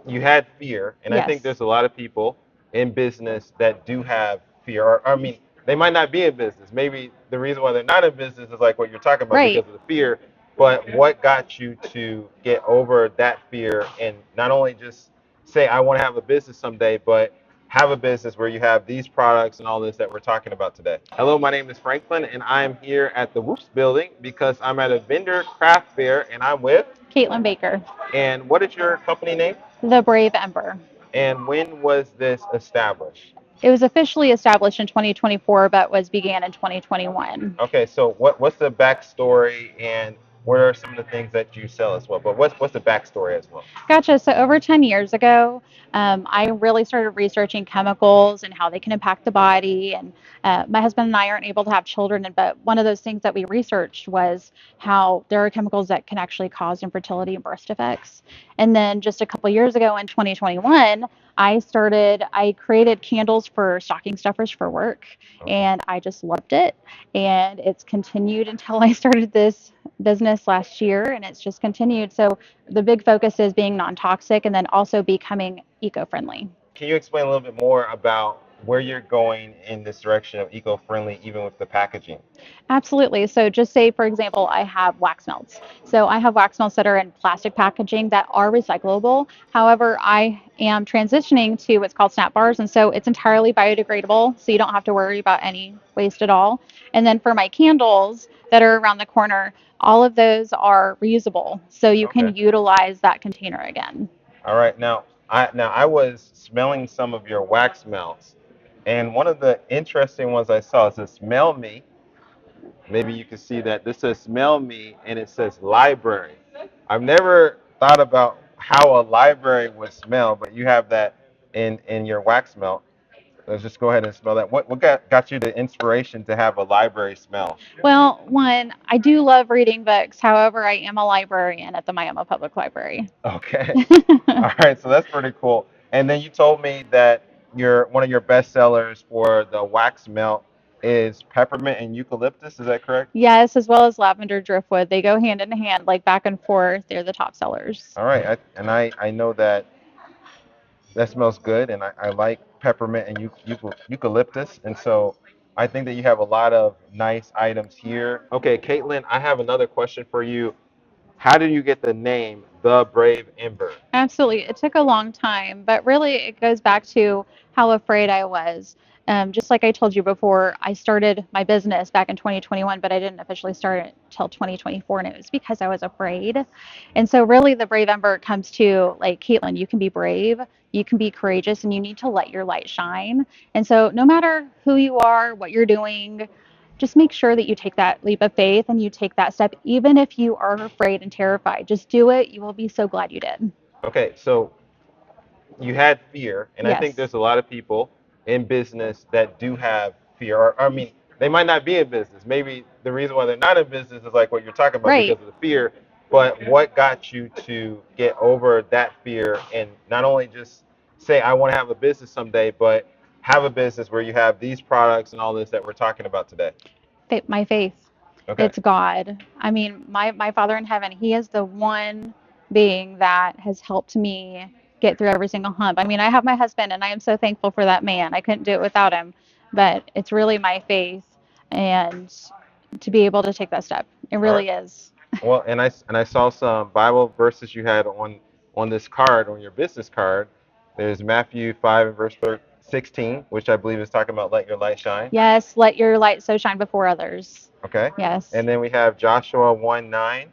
you had fear, and I think Yes. there's a lot of people in business that do have fear. Or I mean, they might not be in business. Maybe the reason why they're not in business is like what you're talking about Right. because of the fear. But what got you to get over that fear and not only just say I want to have a business someday, but have a business where you have these products and all this that we're talking about today. Hello, my name is Franklin, and I'm here at the Whoops building because I'm at a vendor craft fair, and I'm with. Caitlin Baker, And what is your company name? the Brave Ember. And when was this established? It was officially established in 2024, but was began in 2021. Okay, so what's the backstory and what are some of the things that you sell as well? But what's the backstory as well? Gotcha. So over 10 years ago, I really started researching chemicals and how they can impact the body. And my husband and I aren't able to have children, but one of those things that we researched was how there are chemicals that can actually cause infertility and birth defects. And then just a couple years ago in 2021, I created candles for stocking stuffers for work, Okay. and I just loved it. And it's continued until I started this business last year, and it's just continued. So the big focus is being non-toxic and then also becoming eco-friendly. Can you explain a little bit more about where you're going in this direction of eco-friendly, even with the packaging? Absolutely. So just say, for example, I have wax melts. So I have wax melts that are in plastic packaging that are recyclable. However, I am transitioning to what's called snap bars. And so it's entirely biodegradable. So you don't have to worry about any waste at all. And then for my candles that are around the corner, all of those are reusable. So you Okay. can utilize that container again. All right. Now I was smelling some of your wax melts, and one of the interesting ones I saw is this smell me. Maybe you can see that this says smell me and it says library. I've never thought about how a library would smell, but you have that in your wax melt. Let's just go ahead and smell that. What got you the inspiration to have a library smell? Well, one, I do love reading books. However, I am a librarian at the Miami Public Library. Okay. All right, so that's pretty cool. And then you told me that your one of your best sellers for the wax melt is peppermint and eucalyptus. Is that correct? Yes, as well as lavender driftwood. They go hand in hand, like back and forth. They're the top sellers. All right, I know that that smells good, and I like peppermint and eucalyptus, and so I think that you have a lot of nice items here. Okay, Caitlin, I have another question for you. How did you get the name The Brave Ember? Absolutely. It took a long time, but really it goes back to how afraid I was. Just like I told you before, I started my business back in 2021, but I didn't officially start it until 2024, and it was because I was afraid. And so, really, the Brave Ember comes to like, Caitlin, you can be brave, you can be courageous, and you need to let your light shine. And so, no matter who you are, what you're doing, just make sure that you take that leap of faith and you take that step, even if you are afraid and terrified. Just do it. You will be so glad you did. Okay, so you had fear, and I think Yes. there's a lot of people in business that do have fear. Or I mean, they might not be in business. Maybe the reason why they're not in business is like what you're talking about Right. because of the fear. But what got you to get over that fear and not only just say I want to have a business someday, but have a business where you have these products and all this that we're talking about today? My faith. Okay. It's God. I mean, my Father in heaven, He is the one being that has helped me get through every single hump. I mean, I have my husband, and I am so thankful for that man. I couldn't do it without him. But it's really my faith and to be able to take that step. It All right. really is. Well, and I saw some Bible verses you had on this card, on your business card. There's Matthew 5 and verse 16, which I believe is talking about let your light shine. Yes, let your light so shine before others. Okay. Yes. And then we have Joshua 1:9, and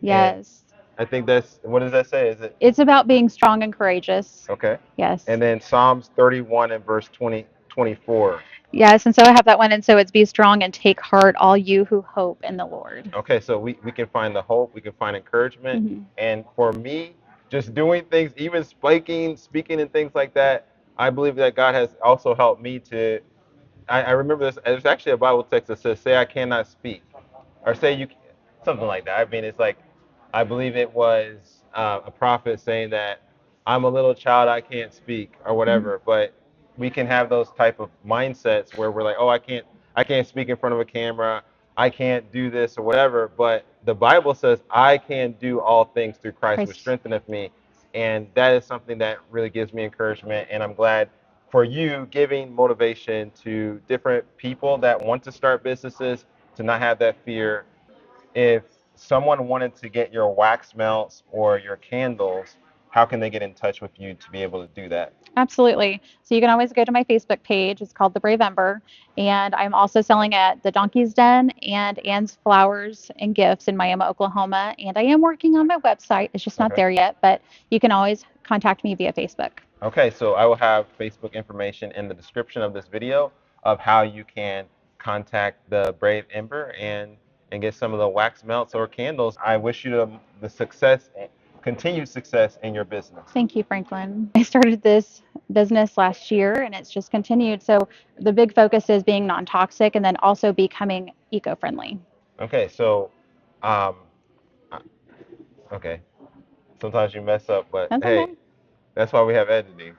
Yes. I think that's what does that say? Is it It's about being strong and courageous. okay? Yes. And then Psalms 31 and verse 24. Yes, and so I have that one. And so it's be strong and take heart, all you who hope in the Lord. Okay, so we can find the hope, we can find encouragement. Hmm. And for me, just doing things, even speaking and things like that, I believe that God has also helped me to. I remember this. There's actually a Bible text that says, "Say I cannot speak," or "Say you," something like that. I mean, it's like, I believe it was a prophet saying that I'm a little child, I can't speak, or Hmm. whatever. But we can have those type of mindsets where we're like, oh, I can't speak in front of a camera, I can't do this or whatever. But the Bible says, I can do all things through Christ, which Christ. strengtheneth me. And that is something that really gives me encouragement. And I'm glad for you giving motivation to different people that want to start businesses to not have that fear. If someone wanted to get your wax melts or your candles, how can they get in touch with you to be able to do that? Absolutely. So you can always go to my Facebook page. It's called The Brave Ember. And I'm also selling at the Donkey's Den and Ann's Flowers and Gifts in Miami, Oklahoma. And I am working on my website. It's just not Okay. there yet, but you can always contact me via Facebook. Okay, so I will have Facebook information in the description of this video of how you can contact the Brave Ember and get some of the wax melts or candles. I wish you the success, continued success in your business. Thank you, Franklin. I started this business last year and it's just continued. So the big focus is being non toxic and then also becoming eco friendly. Okay, so um, okay, sometimes you mess up, but That's hey, okay. that's why we have editing.